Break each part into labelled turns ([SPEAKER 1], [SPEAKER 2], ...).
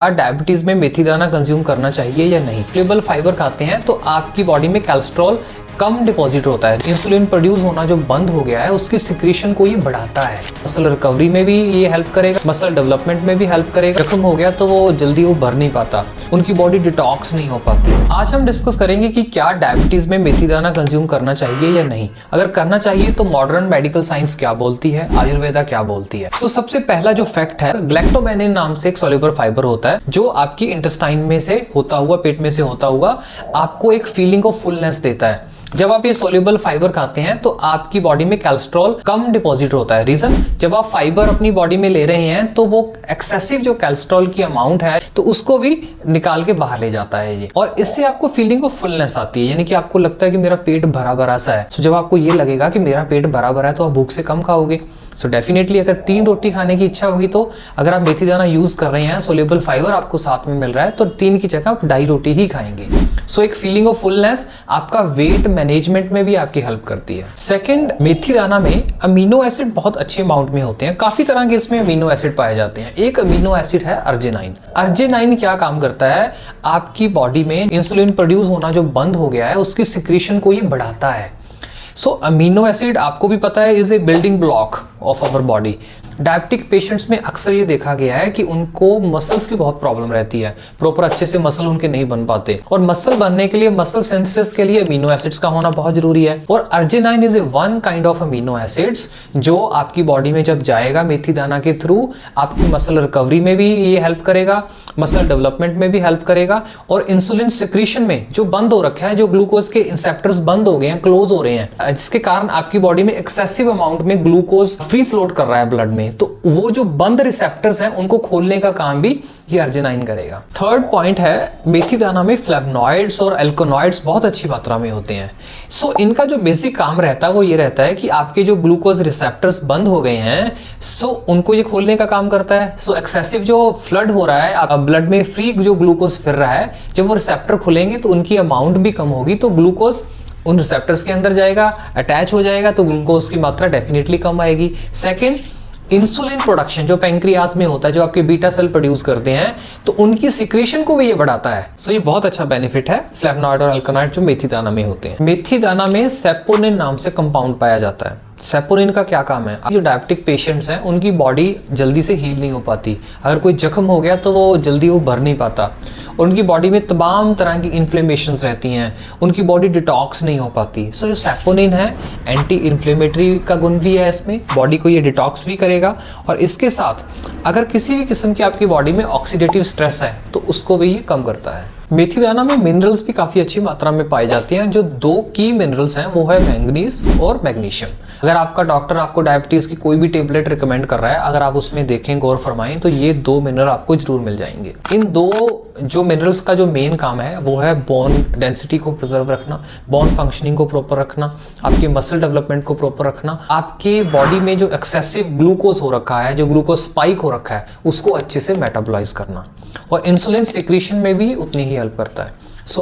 [SPEAKER 1] Diabetes में मेथी दाना consume करना चाहिए या नहीं। सोल्यूबल फाइबर खाते हैं तो आपकी बॉडी में कोलेस्ट्रॉल कम डिपॉजिट होता है, इंसुलिन प्रोड्यूस होना जो बंद हो गया है उसकी सिक्रीशन को ये बढ़ाता है। मसल रिकवरी में भी ये हेल्प करेगा, मसल डेवलपमेंट में भी हेल्प करेगा। जख्म हो गया तो वो जल्दी वो भर नहीं पाता, उनकी बॉडी डिटॉक्स नहीं हो पाती। आज हम डिस्कस करेंगे कि क्या डायबिटीज में मेथी दाना कंज्यूम करना चाहिए या नहीं। अगर करना चाहिए तो मॉडर्न मेडिकल साइंस क्या बोलती है, आयुर्वेदा क्या बोलती है। सबसे पहला जो फैक्ट है, ग्लैक्टोबैनिन नाम से एक सोल्यूबल फाइबर होता है जो आपकी इंटेस्टाइन में से होता हुआ, पेट में से होता हुआ आपको एक फीलिंग ऑफ फुलनेस देता है। जब आप ये सोल्यूबल फाइबर खाते हैं तो आपकी बॉडी में कोलेस्ट्रॉल कम डिपॉजिट होता है। रीजन, जब आप फाइबर अपनी बॉडी में ले रहे हैं तो वो एक्सेसिव जो कोलेस्ट्रॉल की अमाउंट है तो उसको भी निकाल के बाहर ले जाता है ये, और इससे आपको फीलिंग ऑफ फुलनेस आती है, यानी कि आपको लगता है कि मेरा पेट भरा भरा सा है। जब आपको ये लगेगा कि मेरा पेट भरा भरा है तो आप भूख से कम खाओगे। डेफिनेटली अगर 3 रोटी खाने की इच्छा होगी तो अगर आप मेथी दाना यूज कर रहे हैं, सोल्यूबल फाइबर आपको साथ में मिल रहा है, तो 3 की जगह आप 2.5 रोटी ही खाएंगे। एक फीलिंग ऑफ फुलनेस आपका वेट मैनेजमेंट में भी आपकी हेल्प करती है। सेकंड, मेथी दाना में अमीनो एसिड बहुत अच्छे अमाउंट में होते हैं। काफी तरह के इसमें अमीनो एसिड पाए जाते हैं। एक अमीनो एसिड है अर्जिनाइन। अर्जिनाइन क्या काम करता है, आपकी बॉडी में इंसुलिन प्रोड्यूस होना जो बंद हो गया है उसकी सिक्रीशन को ये बढ़ाता है। अमीनो एसिड आपको भी पता है is a building block of our body. Diabetic patients में अक्सर ये देखा गया है कि उनको मसल्स की बहुत प्रॉब्लम रहती है, प्रॉपर अच्छे से मसल उनके नहीं बन पाते, और मसल बनने के लिए, मसल सिंथेसिस के लिए अमीनो एसिड्स का होना बहुत जरूरी है। और arginine is a one kind of amino acids जो आपकी बॉडी में जब जाएगा मेथी दाना के थ्रू, आपकी मसल रिकवरी में भी ये हेल्प करेगा, मसल डेवलपमेंट में भी हेल्प करेगा, और इंसुलिन सिक्रीशन में जो बंद हो रखा है, जो ग्लूकोज के इंसेप्टर्स बंद हो गए हैं, क्लोज हो रहे हैं, जिसके कारण आपकी बॉडी में एक्सेसिव अमाउंट में ग्लूकोज फ्री फ्लोट कर रहा है ब्लड में, तो वो जो बंद रिसेप्टर्स हैं उनको खोलने का काम भी ये अर्जिनाइन करेगा। थर्ड पॉइंट है, मेथी दाना में फ्लेवोनॉइड्स और एल्कोनॉइड्स बहुत अच्छी मात्रा में होते हैं। इनका जो बेसिक काम रहता है वो ये रहता है कि आपके जो ग्लूकोज रिसेप्टर्स बंद हो गए हैं, उनको ये खोलने का काम करता है। एक्सेसिव जो फ्लड हो रहा है ब्लड में, फ्री जो ग्लूकोज फिर रहा है, जब वो रिसेप्टर खुलेंगे तो उनकी अमाउंट भी कम होगी, तो ग्लूकोज उन रिसेप्टर्स के अंदर जाएगा, अटैच हो जाएगा, तो ग्लूकोज की मात्रा डेफिनेटली कम आएगी। सेकेंड, इंसुलिन प्रोडक्शन जो पैंक्रियाज में होता है, जो आपके बीटा सेल प्रोड्यूस करते हैं, तो उनकी सिक्रीशन को भी ये बढ़ाता है। ये बहुत अच्छा बेनिफिट है फ्लेवोनॉइड और अल्कनॉइड जो मेथी दाना में होते हैं। मेथी दाना में सेपोनिन नाम से कंपाउंड पाया जाता है। सेपोनिन का क्या काम है, जो डायबिटिक पेशेंट्स हैं उनकी बॉडी जल्दी से हील नहीं हो पाती, अगर कोई जख्म हो गया तो वो जल्दी वो भर नहीं पाता, उनकी बॉडी में तमाम तरह की इन्फ्लेमेशंस रहती हैं, उनकी बॉडी डिटॉक्स नहीं हो पाती। जो सेपोनिन है, एंटी इन्फ्लेमेटरी का गुण भी है इसमें, बॉडी को ये डिटॉक्स भी करेगा, और इसके साथ अगर किसी भी किस्म की आपकी बॉडी में ऑक्सीडेटिव स्ट्रेस है तो उसको भी ये कम करता है। मेथी दाना में मिनरल्स भी काफी अच्छी मात्रा में पाए जाते हैं। जो 2 की मिनरल्स हैं वो है मैंगनीज और मैग्नीशियम। अगर आपका डॉक्टर आपको डायबिटीज की कोई भी टेबलेट रिकमेंड कर रहा है, अगर आप उसमें देखें, गौर फरमाएं, तो ये 2 मिनरल आपको जरूर मिल जाएंगे। इन 2 जो मिनरल्स का जो मेन काम है वो है बोन डेंसिटी को प्रिजर्व रखना, बोन फंक्शनिंग को प्रॉपर रखना, आपके मसल डेवलपमेंट को प्रॉपर रखना, आपके बॉडी में जो एक्सेसिव ग्लूकोज हो रखा है, जो ग्लूकोज स्पाइक हो रखा है, उसको अच्छे से मेटाबॉलाइज करना, और इंसुलिन सिक्रीशन में भी उतनी ही हेल्प करता है।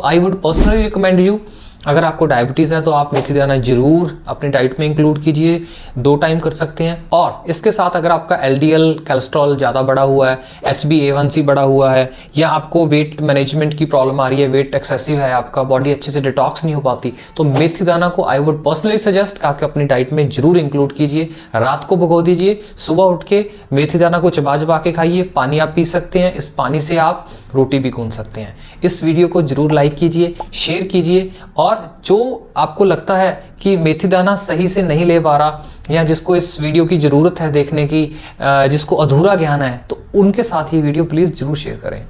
[SPEAKER 1] I would personally recommend you, अगर आपको डायबिटीज़ है तो आप मेथी दाना जरूर अपनी डाइट में इंक्लूड कीजिए, 2 टाइम कर सकते हैं। और इसके साथ अगर आपका एलडीएल कोलेस्ट्रॉल ज़्यादा बढ़ा हुआ है, HbA1c बढ़ा हुआ है, या आपको वेट मैनेजमेंट की प्रॉब्लम आ रही है, वेट एक्सेसिव है, आपका बॉडी अच्छे से डिटॉक्स नहीं हो पाती, तो मेथी दाना को आई वुड पर्सनली सजेस्ट कि अपनी डाइट में जरूर इंक्लूड कीजिए। रात को भिगो दीजिए, सुबह उठ के मेथी दाना को चबा चबा के खाइए। पानी आप पी सकते हैं, इस पानी से आप रोटी भी गूंथ सकते हैं। इस वीडियो को जरूर लाइक कीजिए, शेयर कीजिए, और जो आपको लगता है कि मेथी दाना सही से नहीं ले पा रहा, या जिसको इस वीडियो की ज़रूरत है देखने की, जिसको अधूरा ज्ञान है, तो उनके साथ ये वीडियो प्लीज़ जरूर शेयर करें।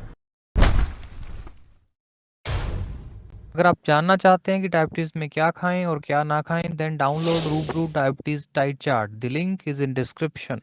[SPEAKER 2] अगर आप जानना चाहते हैं कि डायबिटीज़ में क्या खाएं और क्या ना खाएं, देन डाउनलोड रूबरू diabetes diet chart. The link is in description.